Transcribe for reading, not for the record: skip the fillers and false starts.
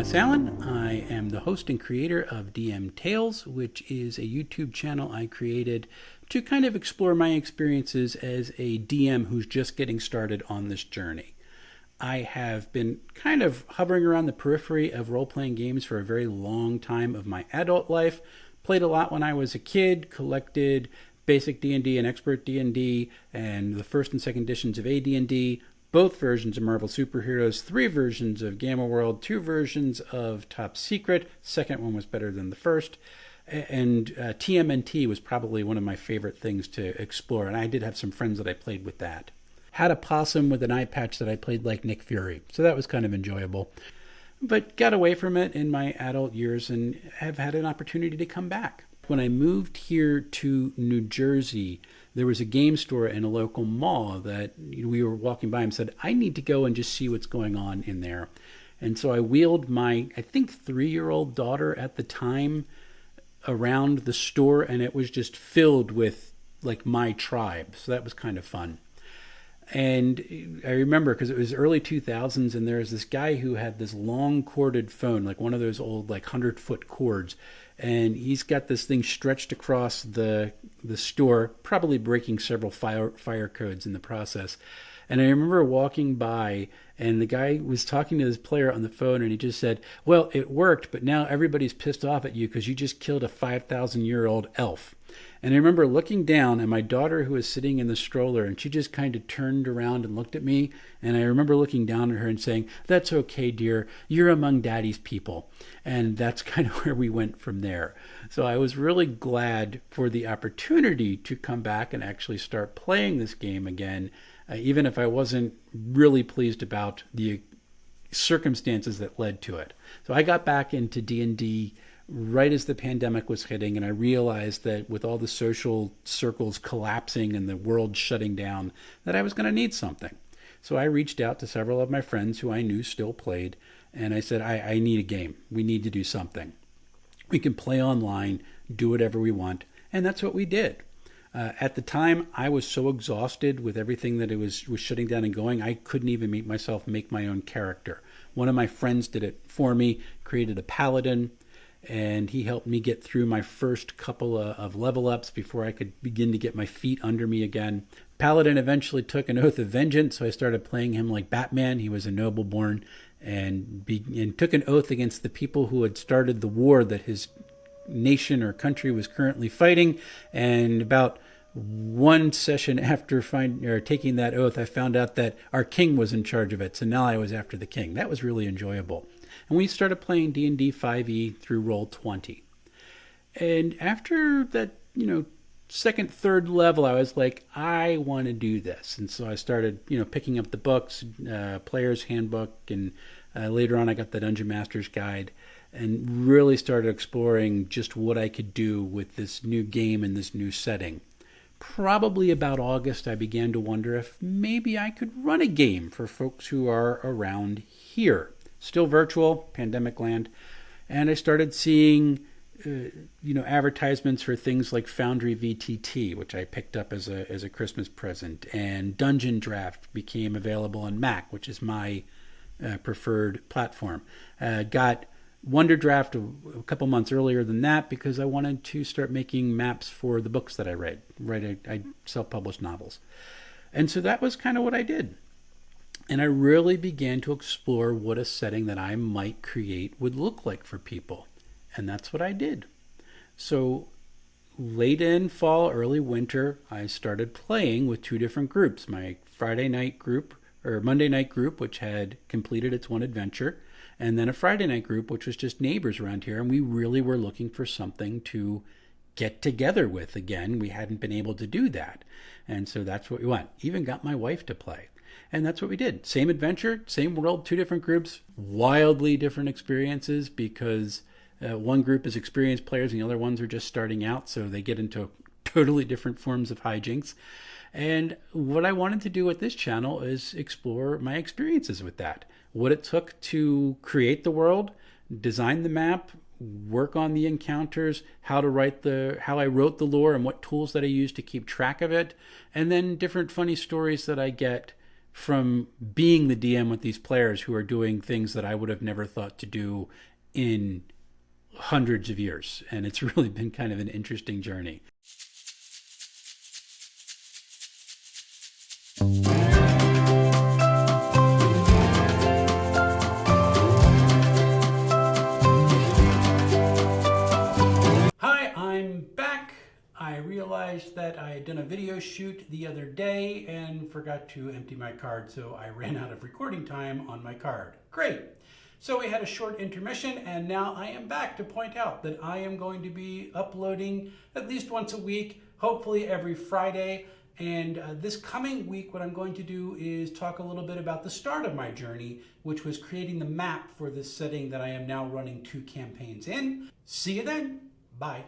Thomas Allen. I am the host and creator of DM Tales, which is a YouTube channel I created to kind of explore my experiences as a DM who's just getting started on this journey. I have been kind of hovering around the periphery of role-playing games for a very long time of my adult life. Played a lot when I was a kid, collected basic D&D and expert D&D and the first and second editions of AD&D, both versions of Marvel Superheroes, 3 versions of Gamma World, 2 versions of Top Secret. Second one was better than the first. And TMNT was probably one of my favorite things to explore, and I did have some friends that I played with that. Had a possum with an eye patch that I played like Nick Fury, so that was kind of enjoyable. But got away from it in my adult years and have had an opportunity to come back. When I moved here to New Jersey, there was a game store in a local mall that we were walking by and said, I need to go and just see what's going on in there. And so I wheeled my, I think, 3-year-old daughter at the time around the store, and it was just filled with like my tribe. So that was kind of fun. And I remember because it was early 2000s, and there was this guy who had this long corded phone, like one of those old like 100-foot cords. And he's got this thing stretched across the store, probably breaking several fire codes in the process. And I remember walking by, and the guy was talking to this player on the phone, and he just said, well, it worked, but now everybody's pissed off at you because you just killed a 5,000-year-old elf. And I remember looking down at my daughter who was sitting in the stroller, and she just kind of turned around and looked at me. And I remember looking down at her and saying, that's okay, dear. You're among Daddy's people. And that's kind of where we went from there. So I was really glad for the opportunity to come back and actually start playing this game again, even if I wasn't really pleased about the circumstances that led to it. So I got back into D&D right as the pandemic was hitting, and I realized that with all the social circles collapsing and the world shutting down, that I was going to need something. So I reached out to several of my friends who I knew still played, and I said, I need a game. We need to do something. We can play online, do whatever we want, and that's what we did. At the time, I was so exhausted with everything that it was shutting down and going, I couldn't even make my own character. One of my friends did it for me, created a paladin, and he helped me get through my first couple of level ups before I could begin to get my feet under me again. Paladin eventually took an oath of vengeance, so I started playing him like Batman. He was a noble born and took an oath against the people who had started the war that his nation or country was currently fighting. And about one session after taking that oath, I found out that our king was in charge of it. So now I was after the king. That was really enjoyable. And we started playing D&D 5e through Roll20. And after that, second, third level, I was like, I want to do this. And so I started, picking up the books, Player's Handbook, and later on I got the Dungeon Master's Guide, and really started exploring just what I could do with this new game and this new setting. Probably about August, I began to wonder if maybe I could run a game for folks who are around here. Still virtual, pandemic land. And I started seeing, advertisements for things like Foundry VTT, which I picked up as a Christmas present. And Dungeon Draft became available on Mac, which is my preferred platform. Got Wonder Draft a couple months earlier than that because I wanted to start making maps for the books that I read. I self-published novels. And so that was kind of what I did. And I really began to explore what a setting that I might create would look like for people. And that's what I did. So late in fall, early winter, I started playing with 2 different groups. My Monday night group, which had completed its one adventure, and then a Friday night group, which was just neighbors around here. And we really were looking for something to get together with again. We hadn't been able to do that. And so that's what we went. Even got my wife to play. And that's what we did. Same adventure, same world, 2 different groups, wildly different experiences because one group is experienced players and the other ones are just starting out. So they get into totally different forms of hijinks. And what I wanted to do with this channel is explore my experiences with that. What it took to create the world, design the map, work on the encounters, how I wrote the lore and what tools that I used to keep track of it, and then different funny stories that I get from being the DM with these players who are doing things that I would have never thought to do in hundreds of years. And it's really been kind of an interesting journey. Hi, I'm back. I realized that I had done a video shoot the other day and forgot to empty my card, so I ran out of recording time on my card. Great. So we had a short intermission, and now I am back to point out that I am going to be uploading at least once a week, hopefully every Friday. And this coming week, what I'm going to do is talk a little bit about the start of my journey, which was creating the map for this setting that I am now running 2 campaigns in. See you then. Bye.